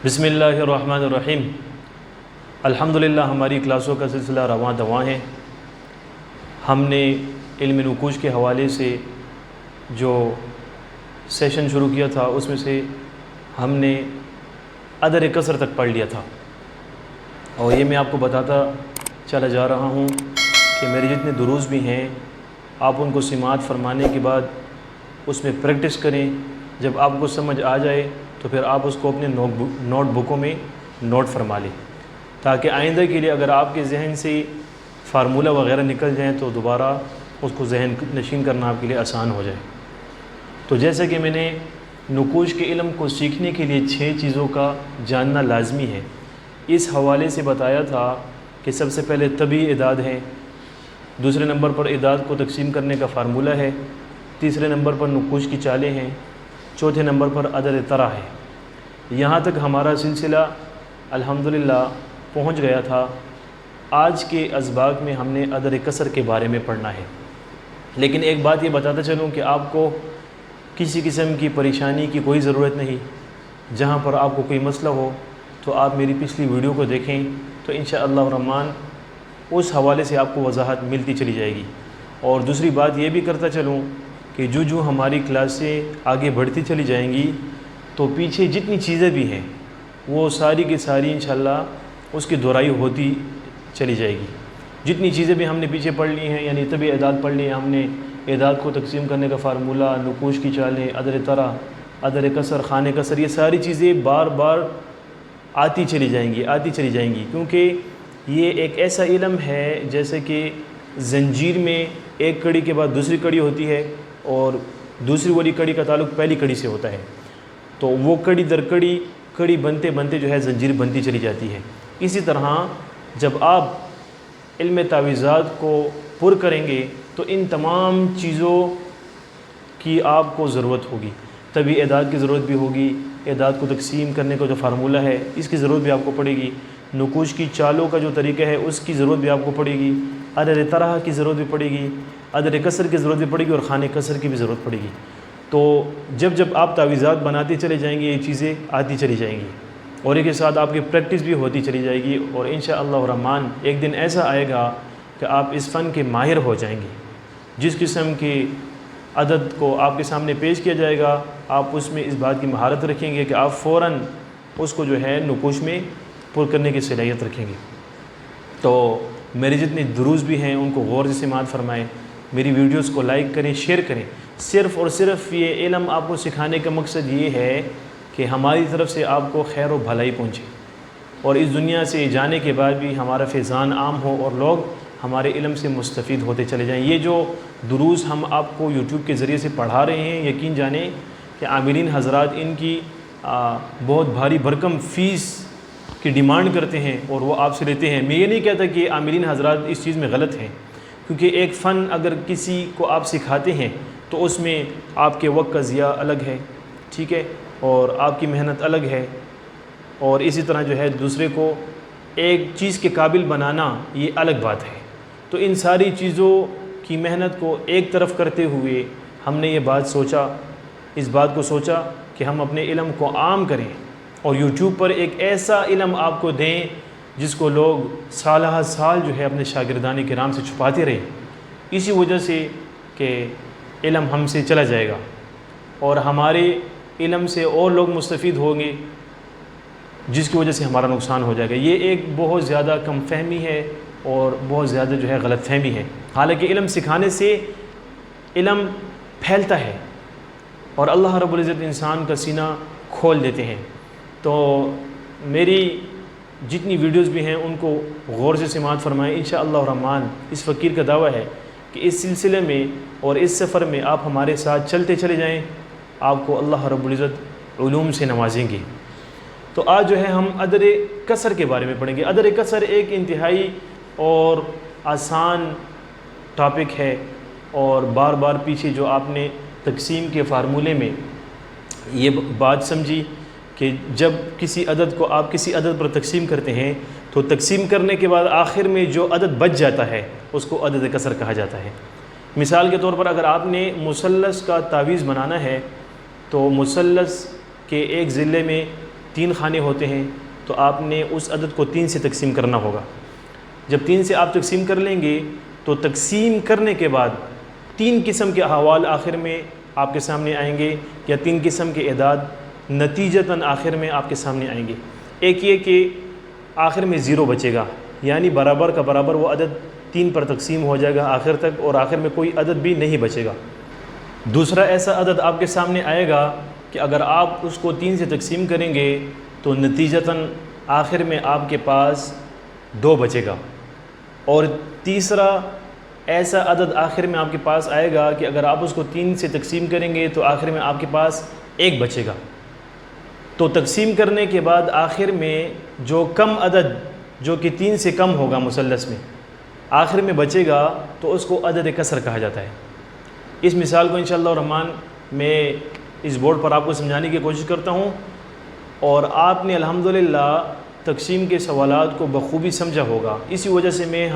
بسم اللہ الرحمن الرحیم۔ الحمدللہ ہماری کلاسوں کا سلسلہ رواں دواں ہے۔ ہم نے علم نقوش کے حوالے سے جو سیشن شروع کیا تھا اس میں سے ہم نے عدد کثر تک پڑھ لیا تھا، اور یہ میں آپ کو بتاتا چلا جا رہا ہوں کہ میرے جتنے دروس بھی ہیں آپ ان کو سماعت فرمانے کے بعد اس میں پریکٹس کریں۔ جب آپ کو سمجھ آ جائے تو پھر آپ اس کو اپنے نوٹ بکوں میں نوٹ فرما لیں، تاکہ آئندہ کے لیے اگر آپ کے ذہن سے فارمولہ وغیرہ نکل جائیں تو دوبارہ اس کو ذہن نشین کرنا آپ کے لیے آسان ہو جائے۔ تو جیسے کہ میں نے نقوش کے علم کو سیکھنے کے لیے 6 چیزوں کا جاننا لازمی ہے، اس حوالے سے بتایا تھا کہ سب سے پہلے طبی اعداد ہے، دوسرے نمبر پر اعداد کو تقسیم کرنے کا فارمولہ ہے، تیسرے نمبر پر نقوش کی چالیں ہیں، چوتھے نمبر پر عدد طرح ہے۔ یہاں تک ہمارا سلسلہ الحمدللہ پہنچ گیا تھا۔ آج کے اسباق میں ہم نے عدد کثر کے بارے میں پڑھنا ہے، لیکن ایک بات یہ بتاتا چلوں کہ آپ کو کسی قسم کی پریشانی کی کوئی ضرورت نہیں۔ جہاں پر آپ کو کوئی مسئلہ ہو تو آپ میری پچھلی ویڈیو کو دیکھیں تو انشاءاللہ الرحمن اس حوالے سے آپ کو وضاحت ملتی چلی جائے گی۔ اور دوسری بات یہ بھی کرتا چلوں کہ جو ہماری کلاسیں آگے بڑھتی چلی جائیں گی تو پیچھے جتنی چیزیں بھی ہیں وہ ساری کی ساری انشاءاللہ اس کی دہرائی ہوتی چلی جائے گی۔ جتنی چیزیں بھی ہم نے پیچھے پڑھ لی ہیں، یعنی طبی اعداد پڑھ لی ہیں ہم نے، اعداد کو تقسیم کرنے کا فارمولہ، نقوش کی چالیں، عدد طرح، عدد کثر، خانہ کثر، یہ ساری چیزیں بار بار آتی چلی جائیں گی، کیونکہ یہ ایک ایسا علم ہے جیسے کہ زنجیر میں ایک کڑی کے بعد دوسری کڑی ہوتی ہے اور دوسری والی کڑی کا تعلق پہلی کڑی سے ہوتا ہے، تو وہ کڑی در کڑی بنتے بنتے جو ہے زنجیر بنتی چلی جاتی ہے۔ اسی طرح جب آپ علم تعویذات کو پر کریں گے تو ان تمام چیزوں کی آپ کو ضرورت ہوگی۔ طبی اعداد کی ضرورت بھی ہوگی، اعداد کو تقسیم کرنے کا جو فارمولہ ہے اس کی ضرورت بھی آپ کو پڑے گی، نقوش کی چالوں کا جو طریقہ ہے اس کی ضرورت بھی آپ کو پڑے گی، عدد طرح کی ضرورت بھی پڑے گی، عدد کثر کی ضرورت بھی پڑے گی اور خانہ کثر کی بھی ضرورت پڑے گی۔ تو جب آپ تعویذات بناتے چلے جائیں گے یہ چیزیں آتی چلی جائیں گی، اور ایک کے ساتھ آپ کی پریکٹس بھی ہوتی چلی جائے گی، اور انشاءاللہ الرحمن ایک دن ایسا آئے گا کہ آپ اس فن کے ماہر ہو جائیں گے۔ جس قسم کی عدد کو آپ کے سامنے پیش کیا جائے گا آپ اس میں اس بات کی مہارت رکھیں گے کہ آپ فوراً اس کو جو ہے نقوش میں پر کرنے کی صلاحیت رکھیں گے۔ تو میرے جتنے دروس بھی ہیں ان کو غور سے سماعت فرمائیں، میری ویڈیوز کو لائک کریں، شیئر کریں۔ صرف اور صرف یہ علم آپ کو سکھانے کا مقصد یہ ہے کہ ہماری طرف سے آپ کو خیر و بھلائی پہنچے، اور اس دنیا سے جانے کے بعد بھی ہمارا فیضان عام ہو اور لوگ ہمارے علم سے مستفید ہوتے چلے جائیں۔ یہ جو دروس ہم آپ کو یوٹیوب کے ذریعے سے پڑھا رہے ہیں، یقین جانیں کہ عاملین حضرات ان کی بہت بھاری بھرکم فیس کی ڈیمانڈ کرتے ہیں اور وہ آپ سے لیتے ہیں۔ میں یہ نہیں کہتا کہ عاملین حضرات اس چیز میں غلط ہیں، کیونکہ ایک فن اگر کسی کو آپ سکھاتے ہیں تو اس میں آپ کے وقت کا ضیاع الگ ہے، ٹھیک ہے، اور آپ کی محنت الگ ہے، اور اسی طرح جو ہے دوسرے کو ایک چیز کے قابل بنانا یہ الگ بات ہے۔ تو ان ساری چیزوں کی محنت کو ایک طرف کرتے ہوئے ہم نے اس بات کو سوچا کہ ہم اپنے علم کو عام کریں اور یوٹیوب پر ایک ایسا علم آپ کو دیں جس کو لوگ سالہ سال جو ہے اپنے شاگردان کرام سے چھپاتے رہیں، اسی وجہ سے کہ علم ہم سے چلا جائے گا اور ہمارے علم سے اور لوگ مستفید ہوں گے، جس کی وجہ سے ہمارا نقصان ہو جائے گا۔ یہ ایک بہت زیادہ کم فہمی ہے اور بہت زیادہ جو ہے غلط فہمی ہے۔ حالانکہ علم سکھانے سے علم پھیلتا ہے اور اللہ رب العزت انسان کا سینہ کھول دیتے ہیں۔ تو میری جتنی ویڈیوز بھی ہیں ان کو غور سے سماعت فرمائیں۔ انشاءاللہ الرحمن اس فقیر کا دعویٰ ہے کہ اس سلسلے میں اور اس سفر میں آپ ہمارے ساتھ چلتے چلے جائیں، آپ کو اللہ رب العزت علوم سے نوازیں گے۔ تو آج جو ہے ہم عدد کثر کے بارے میں پڑھیں گے۔ عدد کثر ایک انتہائی اور آسان ٹاپک ہے، اور بار بار پیچھے جو آپ نے تقسیم کے فارمولے میں یہ بات سمجھی کہ جب کسی عدد کو آپ کسی عدد پر تقسیم کرتے ہیں تو تقسیم کرنے کے بعد آخر میں جو عدد بچ جاتا ہے اس کو عدد کثر کہا جاتا ہے۔ مثال کے طور پر اگر آپ نے مثلث کا تعویذ بنانا ہے تو مثلث کے ایک ضلع میں 3 خانے ہوتے ہیں تو آپ نے اس عدد کو 3 سے تقسیم کرنا ہوگا۔ جب 3 سے آپ تقسیم کر لیں گے تو تقسیم کرنے کے بعد 3 قسم کے احوال آخر میں آپ کے سامنے آئیں گے، یا 3 قسم کے اعداد نتیجتاً آخر میں آپ کے سامنے آئیں گے۔ ایک یہ کہ آخر میں 0 بچے گا، یعنی برابر کا برابر وہ عدد 3 پر تقسیم ہو جائے گا آخر تک، اور آخر میں کوئی عدد بھی نہیں بچے گا۔ دوسرا ایسا عدد آپ کے سامنے آئے گا کہ اگر آپ اس کو 3 سے تقسیم کریں گے تو نتیجتاً آخر میں آپ کے پاس 2 بچے گا۔ اور تیسرا ایسا عدد آخر میں آپ کے پاس آئے گا کہ اگر آپ اس کو 3 سے تقسیم کریں گے تو آخر میں آپ کے پاس 1 بچے گا۔ تو تقسیم کرنے کے بعد آخر میں جو کم عدد جو کہ 3 سے کم ہوگا مثلث میں آخر میں بچے گا تو اس کو عدد کسر کہا جاتا ہے۔ اس مثال کو انشاءاللہ الرحمن میں اس بورڈ پر آپ کو سمجھانے کی کوشش کرتا ہوں، اور آپ نے الحمدللہ تقسیم کے سوالات کو بخوبی سمجھا ہوگا۔ اسی وجہ سے میں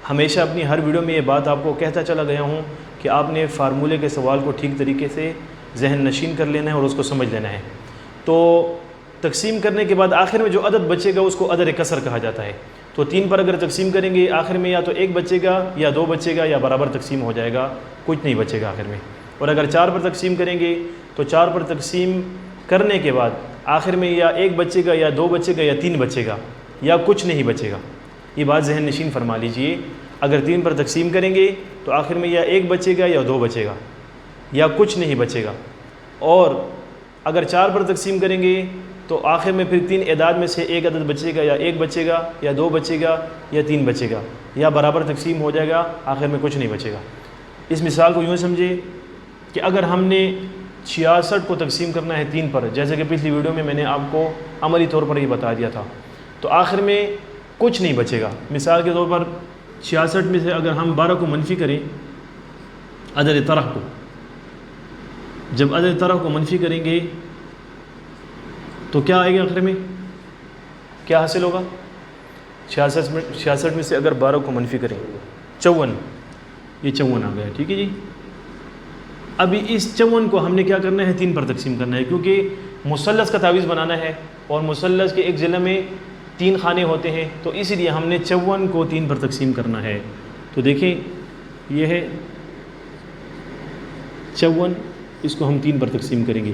ہمیشہ اپنی ہر ویڈیو میں یہ بات آپ کو کہتا چلا گیا ہوں کہ آپ نے فارمولے کے سوال کو ٹھیک طریقے سے ذہن نشین کر لینا ہے اور اس کو سمجھ لینا ہے۔ تو تقسیم کرنے کے بعد آخر میں جو عدد بچے گا اس کو عدد کسر کہا جاتا ہے۔ تو 3 پر اگر تقسیم کریں گے آخر میں یا تو 1 بچے گا یا 2 بچے گا یا برابر تقسیم ہو جائے گا، کچھ نہیں بچے گا آخر میں۔ اور اگر 4 پر تقسیم کریں گے تو 4 پر تقسیم کرنے کے بعد آخر میں یا 1 بچے گا یا 2 بچے گا یا 3 بچے گا یا کچھ نہیں بچے گا۔ یہ بات ذہن نشین فرما لیجئے، اگر 3 پر تقسیم کریں گے تو آخر میں یا 1 بچے گا یا 2 بچے گا یا کچھ نہیں بچے گا، اور اگر 4 پر تقسیم کریں گے تو آخر میں پھر 3 اعداد میں سے 1 عدد بچے گا، یا 1 بچے گا یا 2 بچے گا یا 3 بچے گا، یا برابر تقسیم ہو جائے گا، آخر میں کچھ نہیں بچے گا۔ اس مثال کو یوں سمجھے کہ اگر ہم نے 66 کو تقسیم کرنا ہے 3 پر، جیسے کہ پچھلی ویڈیو میں نے آپ کو عملی طور پر یہ بتا دیا تھا، تو آخر میں کچھ نہیں بچے گا۔ مثال کے طور پر 66 میں سے اگر ہم 12 کو منفی کریں عدد طرح کو، جب عدد طرح کو منفی کریں گے تو کیا آئے گا آخر میں؟ کیا حاصل ہوگا؟ 66 میں سے اگر 12 کو منفی کریں 54، یہ 54 آ گیا، ٹھیک ہے جی۔ ابھی اس 54 کو ہم نے کیا کرنا ہے؟ 3 پر تقسیم کرنا ہے، کیونکہ مثلث کا تعویض بنانا ہے اور مثلث کے ایک ضلع میں 3 خانے ہوتے ہیں، تو اسی لیے ہم نے 54 کو 3 پر تقسیم کرنا ہے۔ تو دیکھیں یہ ہے 54، اس کو ہم 3 پر تقسیم کریں گے۔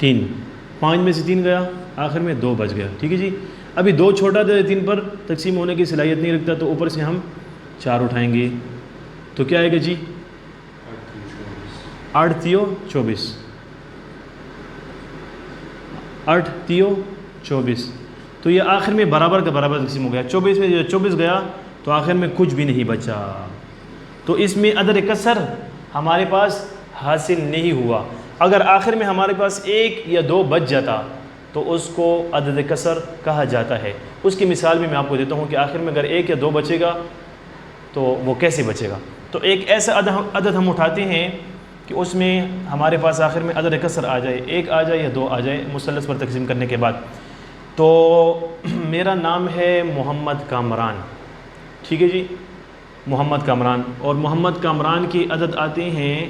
3، 5 میں سے 3 گیا، آخر میں 2 بچ گیا، ٹھیک ہے جی۔ ابھی 2 چھوٹا تھا، 3 پر تقسیم ہونے کی صلاحیت نہیں رکھتا، تو اوپر سے ہم 4 اٹھائیں گے تو کیا آئے گا جی؟ 8 تیو 24، 8 تیو 24، تو یہ آخر میں برابر کا برابر تقسیم ہو گیا۔ 24 میں جو 24 گیا تو آخر میں کچھ بھی نہیں بچا، تو اس میں عدد کسر ہمارے پاس حاصل نہیں ہوا۔ اگر آخر میں ہمارے پاس 1 یا 2 بچ جاتا تو اس کو عدد کسر کہا جاتا ہے۔ اس کی مثال بھی میں آپ کو دیتا ہوں کہ آخر میں اگر 1 یا 2 بچے گا تو وہ کیسے بچے گا۔ تو ایک ایسا عدد ہم اٹھاتے ہیں کہ اس میں ہمارے پاس آخر میں عدد کسر آ جائے، 1 آ جائے یا 2 آ جائے مثلث پر تقسیم کرنے کے بعد۔ تو میرا نام ہے محمد کامران، ٹھیک ہے جی، محمد کامران، اور محمد کامران کے عدد آتے ہیں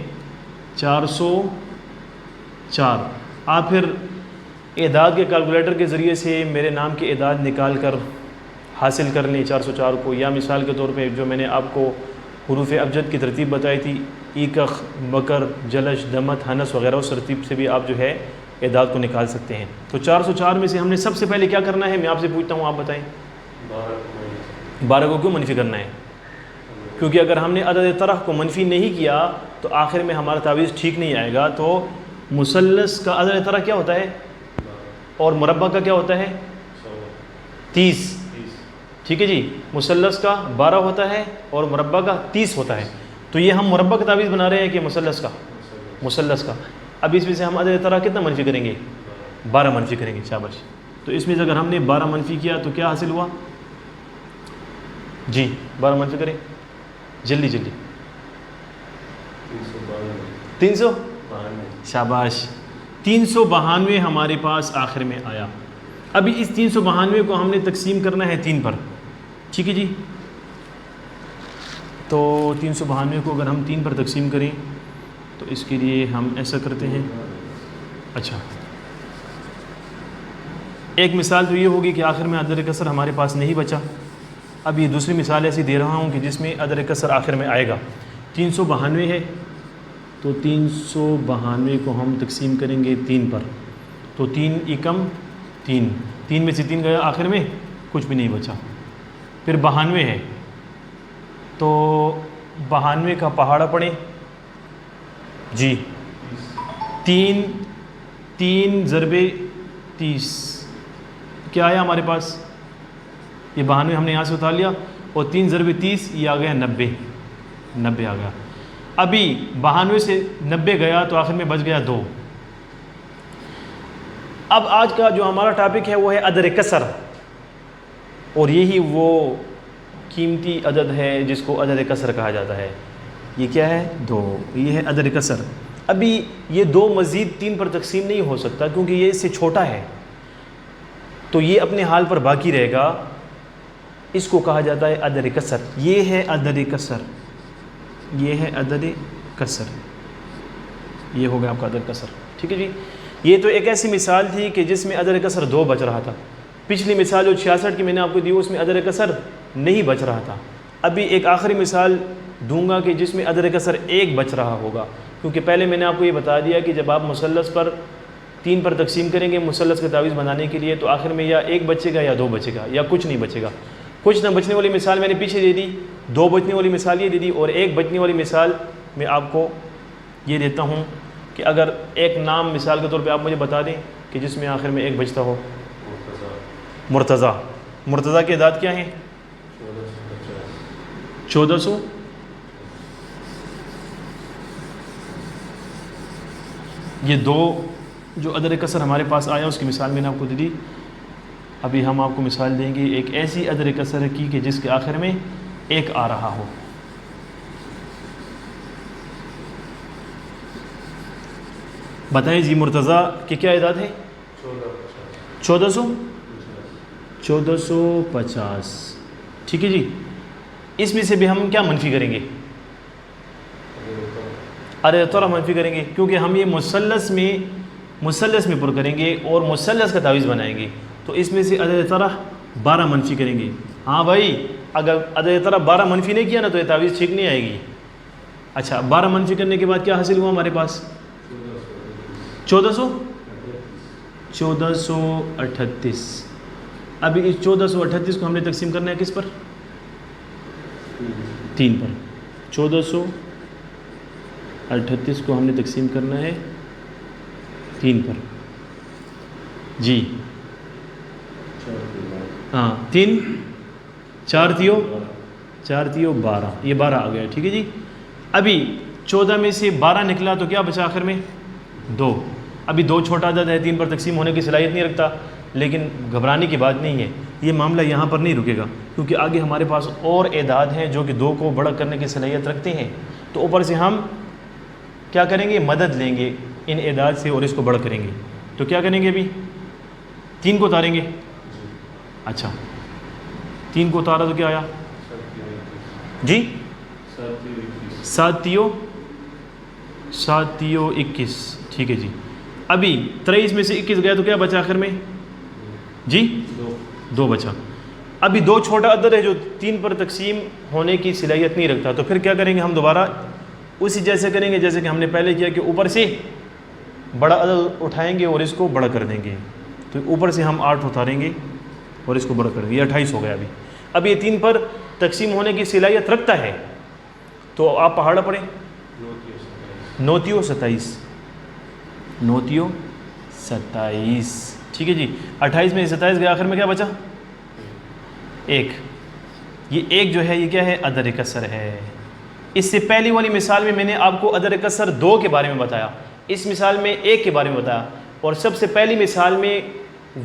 404۔ آپ پھر اعداد کے کیلکولیٹر کے ذریعے سے میرے نام کے اعداد نکال کر حاصل کر لیں 404 کو، یا مثال کے طور پہ جو میں نے آپ کو حروف ابجد کی ترتیب بتائی تھی، ایکخ، مکر، جلش، دمت، ہنس وغیرہ، اس ترتیب سے بھی آپ جو ہے اعداد کو نکال سکتے ہیں۔ تو 404 میں سے ہم نے سب سے پہلے کیا کرنا ہے، میں آپ سے پوچھتا ہوں، آپ بتائیں 12 کو کیوں منفی کرنا ہے؟ کیونکہ اگر ہم نے عدد طرح کو منفی نہیں کیا تو آخر میں ہمارا تعویض ٹھیک نہیں آئے گا۔ تو مثلث کا عدد طرح کیا ہوتا ہے اور مربع کا کیا ہوتا ہے؟ 30، ٹھیک ہے جی۔ مثلث کا 12 ہوتا ہے اور مربع کا 30 ہوتا ہے۔ تو یہ ہم مربع کا تعویض بنا رہے ہیں کہ مثلث کا؟ مثلث کا۔ اب اس میں سے ہم عدد طرح کتنا منفی کریں گے؟ 12 منفی کریں گے، شاباش۔ تو اس میں سے اگر ہم نے 12 منفی کیا تو کیا حاصل ہوا جی؟ 12 منفی کریں جلدی جلدی۔ 300، شاباش، 392 ہمارے پاس آخر میں آیا۔ ابھی اس 392 کو ہم نے تقسیم کرنا ہے 3 پر، ٹھیک ہے جی۔ تو 392 کو اگر ہم 3 پر تقسیم کریں تو اس کے لیے ہم ایسا کرتے ہیں اچھا، ایک مثال تو یہ ہوگی کہ آخر میں عدد کسر ہمارے پاس نہیں بچا. اب یہ دوسری مثال ایسی دے رہا ہوں کہ جس میں عدد کسر آخر میں آئے گا. 392 ہے تو 392 کو ہم تقسیم کریں گے 3 پر، تو 3 ایکم 3، 3 میں سے 3 گیا، آخر میں کچھ بھی نہیں بچا. پھر 92 ہے تو 92 کا پہاڑا پڑیں جی، 3 ضرب 30 کیا آیا ہمارے پاس؟ یہ 92 ہم نے یہاں سے اتار لیا، اور 3 ضرب 30 یہ آ گیا 90 آ گیا. ابھی 92 سے 90 گیا تو آخر میں بچ گیا 2. اب آج کا جو ہمارا ٹاپک ہے وہ ہے عدد کسر، اور یہی وہ قیمتی عدد ہے جس کو عدد کسر کہا جاتا ہے. یہ کیا ہے؟ 2. یہ ہے عدد کسر. ابھی یہ 2 مزید 3 پر تقسیم نہیں ہو سکتا کیونکہ یہ اس سے چھوٹا ہے، تو یہ اپنے حال پر باقی رہے گا. اس کو کہا جاتا ہے عدد کسر. یہ ہے عدد کسر، یہ ہے عدد کسر، یہ ہو گیا آپ کا عدد کسر. ٹھیک ہے جی. یہ تو ایک ایسی مثال تھی کہ جس میں عدد کسر 2 بچ رہا تھا. پچھلی مثال جو 66 کی میں نے آپ کو دی اس میں عدد کسر نہیں بچ رہا تھا. ابھی ایک آخری مثال دوں گا کہ جس میں عدد کسر 1 بچ رہا ہوگا، کیونکہ پہلے میں نے آپ کو یہ بتا دیا کہ جب آپ مثلث پر 3 پر تقسیم کریں گے مثلث کا تعویذ بنانے کے لیے، تو آخر میں یا 1 بچے گا یا 2 بچے گا یا کچھ نہیں بچے گا. کچھ نہ بچنے والی مثال میں نے پیچھے دے دی، 2 بچنے والی مثال یہ دے دی، اور 1 بچنے والی مثال میں آپ کو یہ دیتا ہوں کہ اگر ایک نام مثال کے طور پہ آپ مجھے بتا دیں کہ جس میں آخر میں 1 بچتا ہو. مرتضیٰ. مرتضیٰ کے اعداد کیا ہیں؟ 1400. یہ 2 جو عدد کسر ہمارے پاس آیا اس کی مثال میں نے آپ کو دے دی. ابھی ہم آپ کو مثال دیں گے ایک ایسی عدد کسر کی کہ جس کے آخر میں 1 آ رہا ہو. بتائیں جی مرتضیٰ کے کیا اعداد ہیں؟ 1450. ٹھیک ہے جی. اس میں سے بھی ہم کیا منفی کریں گے؟ عدد طرح منفی کریں گے، کیونکہ ہم یہ مثلث میں پر کریں گے اور مثلث کا تعویذ بنائیں گے، تو اس میں سے عدد طرح 12 منفی کریں گے. ہاں بھائی، اگر عدد طرح 12 منفی نہیں کیا نا تو یہ تعویذ ٹھیک نہیں آئے گی. اچھا، 12 منفی کرنے کے بعد کیا حاصل ہوا ہمارے پاس؟ 1438. ابھی اس 1438 کو ہم نے تقسیم کرنا ہے کس پر؟ 3 پر. 1438 کو ہم نے تقسیم کرنا ہے 3 پر جی. ہاں 3 4 تیو 12، یہ 12 آ گیا. ٹھیک ہے جی. ابھی 14 میں سے 12 نکلا تو کیا بچا آخر میں؟ 2. ابھی 2 چھوٹا عدد ہے، 3 پر تقسیم ہونے کی صلاحیت نہیں رکھتا، لیکن گھبرانے کی بات نہیں ہے. یہ معاملہ یہاں پر نہیں رکے گا، کیونکہ آگے ہمارے پاس اور اعداد ہیں جو کہ 2 کو بڑا کرنے کی صلاحیت رکھتے ہیں. تو اوپر سے ہم کیا کریں گے؟ مدد لیں گے ان اعداد سے اور اس کو بڑا کریں گے. تو کیا کریں گے؟ ابھی 3 کو اتاریں گے. اچھا، 3 کو اتارا تو کیا آیا جی؟ 7 تیو 21. ٹھیک ہے جی. ابھی 23 میں سے 21 گیا تو کیا بچا آخر میں جی؟ 2 بچا. ابھی 2 چھوٹا عدد ہے جو 3 پر تقسیم ہونے کی صلاحیت نہیں رکھتا، تو پھر کیا کریں گے؟ ہم دوبارہ اسی جیسے کریں گے جیسے کہ ہم نے پہلے کیا کہ اوپر سے بڑا عدد اٹھائیں گے اور اس کو بڑا کر دیں گے. تو اوپر سے ہم 8 اتاریں گے اور اس کو بڑا کر دیں گے. یہ 28 ہو گیا. اب یہ 3 پر تقسیم ہونے کی صلاحیت رکھتا ہے، تو آپ پہاڑا پڑھیں. 9 تیو 27. 9 تیو 27. ٹھیک ہے جی. 28 میں 27 گیا، آخر میں کیا بچا؟ 1. یہ 1 جو ہے یہ کیا ہے؟ عدد کسر ہے. اس سے پہلی والی مثال میں نے آپ کو عدد کسر 2 کے بارے میں بتایا، اس مثال میں 1 کے بارے میں بتایا، اور سب سے پہلی مثال میں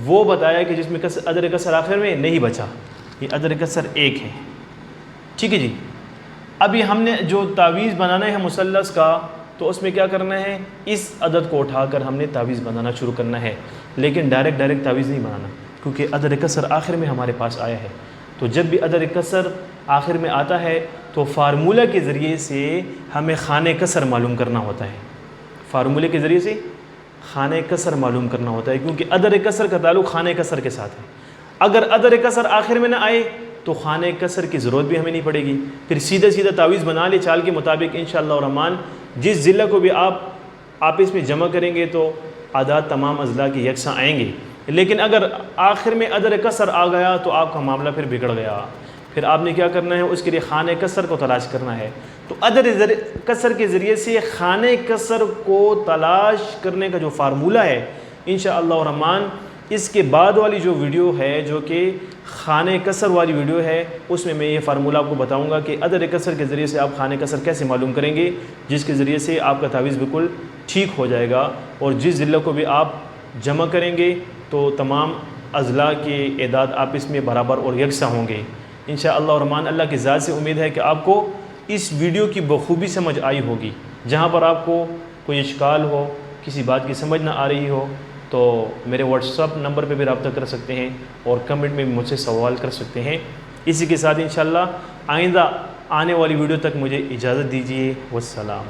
وہ بتایا کہ جس میں عدد کسر آخر میں نہیں بچا. یہ عدد کسر 1 ہے. ٹھیک ہے جی. ابھی ہم نے جو تعویذ بنانا ہے مثلث کا، تو اس میں کیا کرنا ہے؟ اس عدد کو اٹھا کر ہم نے تعویذ بنانا شروع کرنا ہے، لیکن ڈائریکٹ تعویذ نہیں بنانا، کیونکہ عدد کسر آخر میں ہمارے پاس آیا ہے. تو جب بھی عدد کسر آخر میں آتا ہے تو فارمولہ کے ذریعے سے ہمیں خانہ کسر معلوم کرنا ہوتا ہے. فارمولے کے ذریعے سے خانہ کسر معلوم کرنا ہوتا ہے، کیونکہ ادر کسر کا تعلق خانہ کسر کے ساتھ ہے۔ اگر ادر کسر آخر میں نہ آئے تو خانہ کسر کی ضرورت بھی ہمیں نہیں پڑے گی، پھر سیدھا سیدھا تعویذ بنا لے چال کے مطابق انشاءاللہ الرحمن۔ جس ضلع کو بھی آپ آپس میں جمع کریں گے تو اعداد تمام اضلاع کے یکساں آئیں گے، لیکن اگر آخر میں ادر کسر آ گیا تو آپ کا معاملہ پھر بگڑ گیا۔ پھر آپ نے کیا کرنا ہے، اس کے لیے خانہ کسر کو تلاش کرنا ہے۔ تو ادر کسر کے ذریعے سے خانہ کسر کو تلاش کرنے کا جو فارمولہ ہے انشاءاللہ الرحمن، اس کے بعد والی جو ویڈیو ہے جو کہ خانہ کسر والی ویڈیو ہے، اس میں میں یہ فارمولہ آپ کو بتاؤں گا کہ ادر کسر کے ذریعے سے آپ خانہ کسر کیسے معلوم کریں گے، جس کے ذریعے سے آپ کا تعویذ بالکل ٹھیک ہو جائے گا، اور جس ضلع کو بھی آپ جمع کریں گے تو تمام اضلاع کے اعداد آپس میں برابر اور یکساں ہوں گے انشاءاللہ الرحمن۔ اللہ کی ذات سے امید ہے کہ آپ کو اس ویڈیو کی بخوبی سمجھ آئی ہوگی۔ جہاں پر آپ کو کوئی اشکال ہو، کسی بات کی سمجھ نہ آ رہی ہو، تو میرے واٹس ایپ نمبر پہ بھی رابطہ کر سکتے ہیں اور کمنٹ میں بھی مجھ سے سوال کر سکتے ہیں۔ اسی کے ساتھ انشاءاللہ آئندہ آنے والی ویڈیو تک مجھے اجازت دیجیے۔ والسلام۔